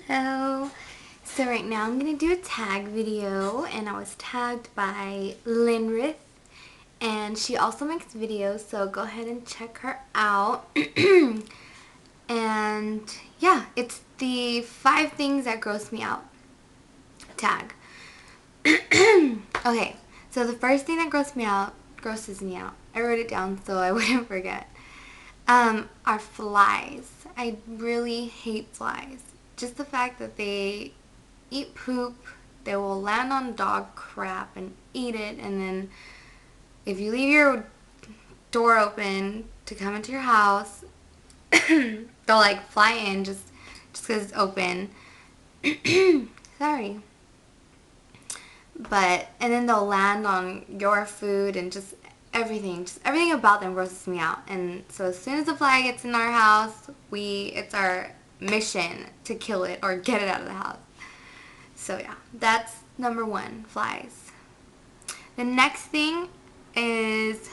Hello. So right now I'm going to do a tag video, and I was tagged by Lynrath, and she also makes videos, so go ahead and check her out. And yeah, it's the 5 things that gross me out tag. Okay, so the first thing that grosses me out, I wrote it down so I wouldn't forget, are flies. I really hate flies. Just the fact that they eat poop, they will land on dog crap and eat it, and then if you leave your door open to come into your house, they'll like fly in just because it's open. Sorry. And then they'll land on your food and just everything about them grosses me out. And so as soon as a fly gets in our house, it's our mission to kill it or get it out of the house. So yeah, that's number 1, flies. The next thing is,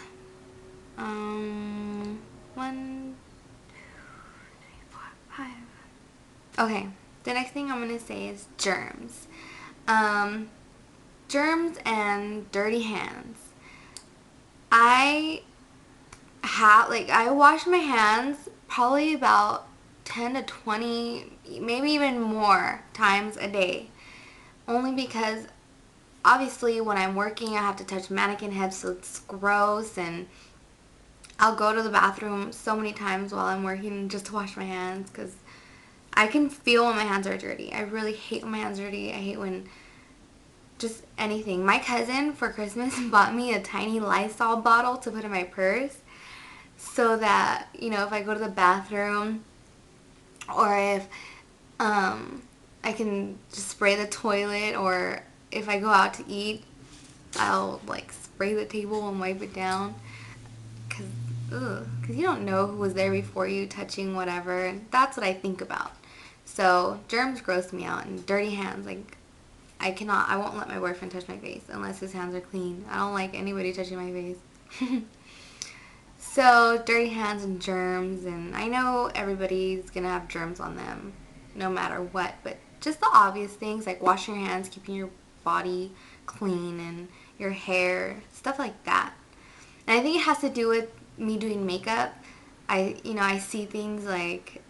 1, 2, 3, 4, 5. Okay, the next thing I'm going to say is germs. Germs and dirty hands. I wash my hands probably about 10 to 20, maybe even more times a day. Only because obviously when I'm working I have to touch mannequin heads, so it's gross, and I'll go to the bathroom so many times while I'm working just to wash my hands because I can feel when my hands are dirty. I really hate when my hands are dirty. I hate when just anything. My cousin for Christmas bought me a tiny Lysol bottle to put in my purse so that, if I go to the bathroom or if I can just spray the toilet, or if I go out to eat, I'll like spray the table and wipe it down because you don't know who was there before you touching whatever. That's what I think about. So germs gross me out, and dirty hands, like I won't let my boyfriend touch my face unless his hands are clean. I don't like anybody touching my face. So dirty hands and germs, and I know everybody's gonna have germs on them no matter what, but just the obvious things like washing your hands, keeping your body clean, and your hair, stuff like that. And I think it has to do with me doing makeup. I see things like,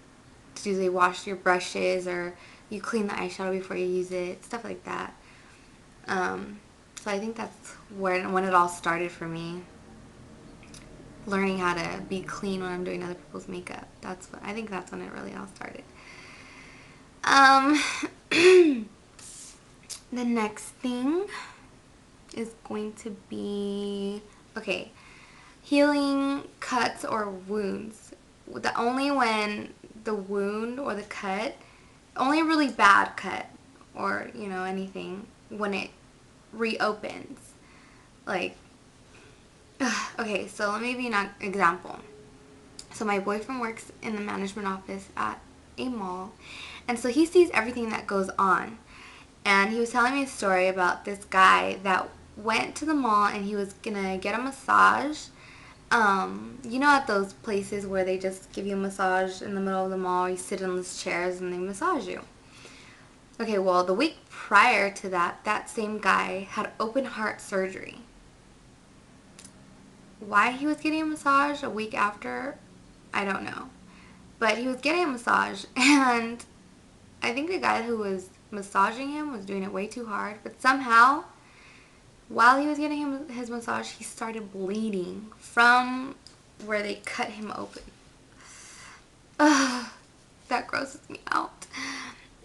do they wash your brushes, or you clean the eyeshadow before you use it, stuff like that. So I think that's when it all started for me. Learning how to be clean when I'm doing other people's makeup. I think that's when it really all started. The next thing is going to be, okay, healing cuts or wounds. Only when the wound or the cut, only a really bad cut or, anything, when it reopens. Like, okay, so let me give you an example. So my boyfriend works in the management office at a mall, and so he sees everything that goes on. And he was telling me a story about this guy that went to the mall and he was gonna get a massage. At those places where they just give you a massage in the middle of the mall, you sit in those chairs and they massage you. Okay, well, the week prior to that same guy had open heart surgery. Why he was getting a massage a week after, I don't know. But he was getting a massage, and I think the guy who was massaging him was doing it way too hard. But somehow, while he was getting his massage, he started bleeding from where they cut him open. Ugh, that grosses me out.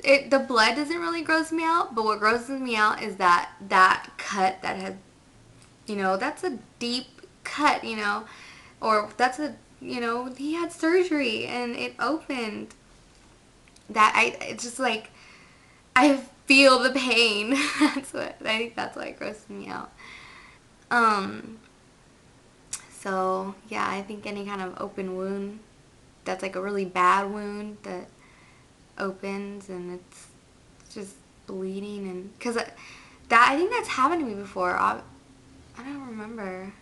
The blood doesn't really gross me out, but what grosses me out is that cut that had, that's a deep cut, or he had surgery and it opened. It's just like, I feel the pain. I think that's why it grosses me out. So yeah, I think any kind of open wound that's like a really bad wound that opens and it's just bleeding, and because I think that's happened to me before. I don't remember,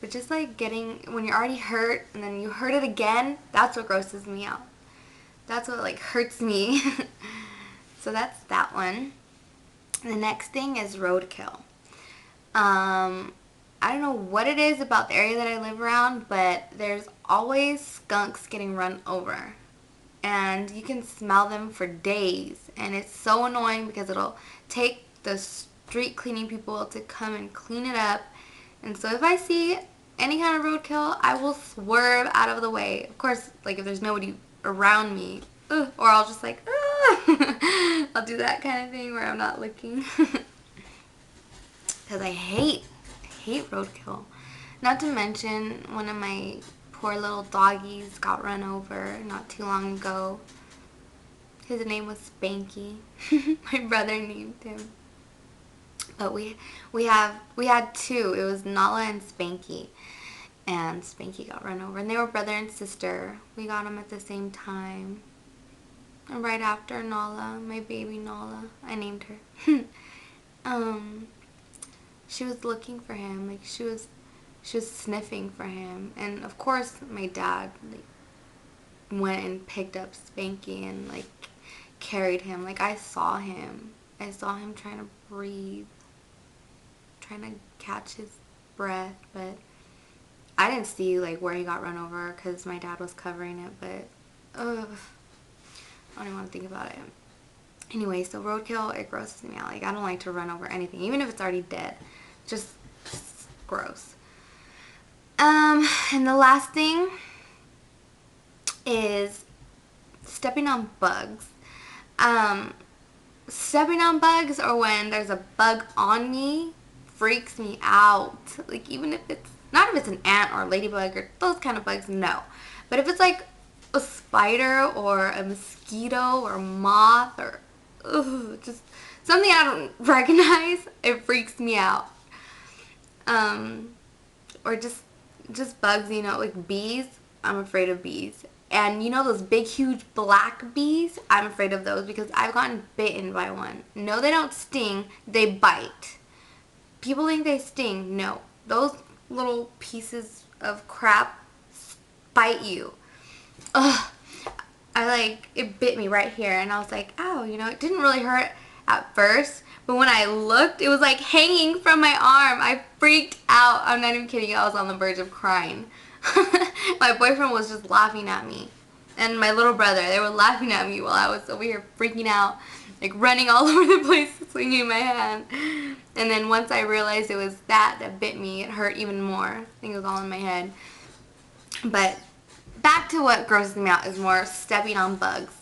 but just like when you're already hurt and then you hurt it again, that's what grosses me out. That's what like hurts me. So that's that one. The next thing is roadkill. I don't know what it is about the area that I live around, but there's always skunks getting run over. And you can smell them for days. And it's so annoying because it'll take the street cleaning people to come and clean it up. And so if I see any kind of roadkill, I will swerve out of the way. Of course, like if there's nobody around me, or I'll just like, I'll do that kind of thing where I'm not looking. Because I hate roadkill. Not to mention, one of my poor little doggies got run over not too long ago. His name was Spanky. My brother named him. But we had two. It was Nala and Spanky. And Spanky got run over. And they were brother and sister. We got them at the same time. And right after Nala, my baby Nala, I named her. She was looking for him. Like she was sniffing for him. And of course my dad went and picked up Spanky and carried him. I saw him. I saw him trying to breathe, trying to catch his breath, but I didn't see where he got run over because my dad was covering it. But I don't even want to think about it. Anyway, so roadkill, it grosses me out. I don't like to run over anything, even if it's already dead. Just gross. And the last thing is stepping on bugs. Stepping on bugs, or when there's a bug on me, freaks me out. Even if it's not, if it's an ant or a ladybug or those kind of bugs, no. But if it's a spider or a mosquito or a moth or just something I don't recognize, it freaks me out. Or just bugs, like bees. I'm afraid of bees. And those big, huge black bees? I'm afraid of those because I've gotten bitten by one. No, they don't sting. They bite. People think they sting. No. Those little pieces of crap bite you. Ugh. It bit me right here. And I was like, ow, it didn't really hurt at first. But when I looked, it was hanging from my arm. I freaked out. I'm not even kidding. I was on the verge of crying. My boyfriend was just laughing at me. And my little brother, they were laughing at me while I was over here freaking out. Running all over the place, swinging my hand. And then once I realized it was that bit me, it hurt even more. I think it was all in my head. But back to what grosses me out is more stepping on bugs.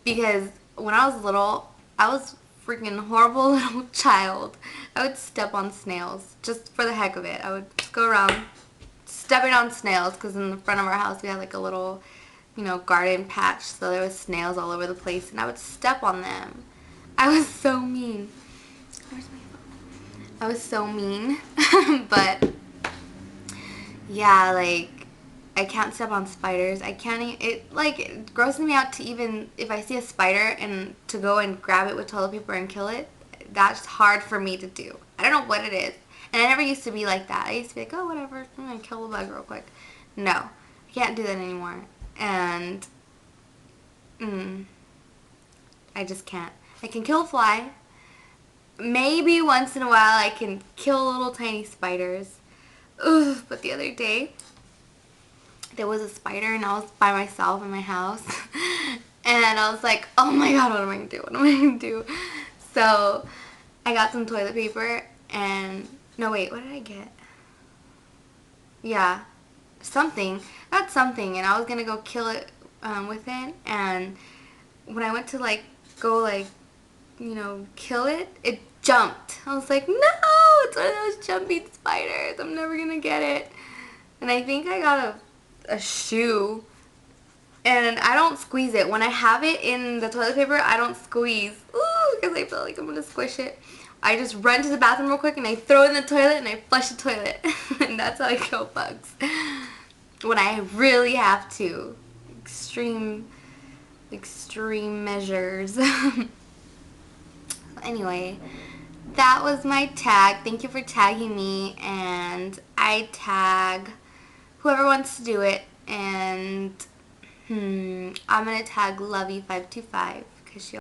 Because when I was little, I was freaking horrible little child. I would step on snails just for the heck of it. I would just go around stepping on snails because in the front of our house we had a little, garden patch, so there was snails all over the place, and I would step on them. I was so mean. Where's my phone? I was so mean. But yeah, I can't step on spiders. I can't it grosses me out to even if I see a spider and to go and grab it with toilet paper and kill it. That's hard for me to do. I don't know what it is. And I never used to be like that. I used to be like, oh, whatever, I'm going to kill a bug real quick. No, I can't do that anymore. And I just can't. I can kill a fly. Maybe once in a while I can kill little tiny spiders. Ugh, but the other day, there was a spider and I was by myself in my house. And I was like, oh my god, what am I going to do? What am I going to do? So I got some toilet paper and... No, wait, what did I get? Yeah, something. Got something, and I was going to go kill it with it. And when I went to, go, kill it, it jumped. I was like, no, it's one of those jumping spiders. I'm never going to get it. And I think I got a shoe. And I don't squeeze it. When I have it in the toilet paper, I don't squeeze. Ooh, because I feel like I'm going to squish it. I just run to the bathroom real quick and I throw it in the toilet and I flush the toilet. And that's how I kill bugs. When I really have to. Extreme measures. Anyway, that was my tag. Thank you for tagging me. And I tag whoever wants to do it. And I'm going to tag Lovey525 because she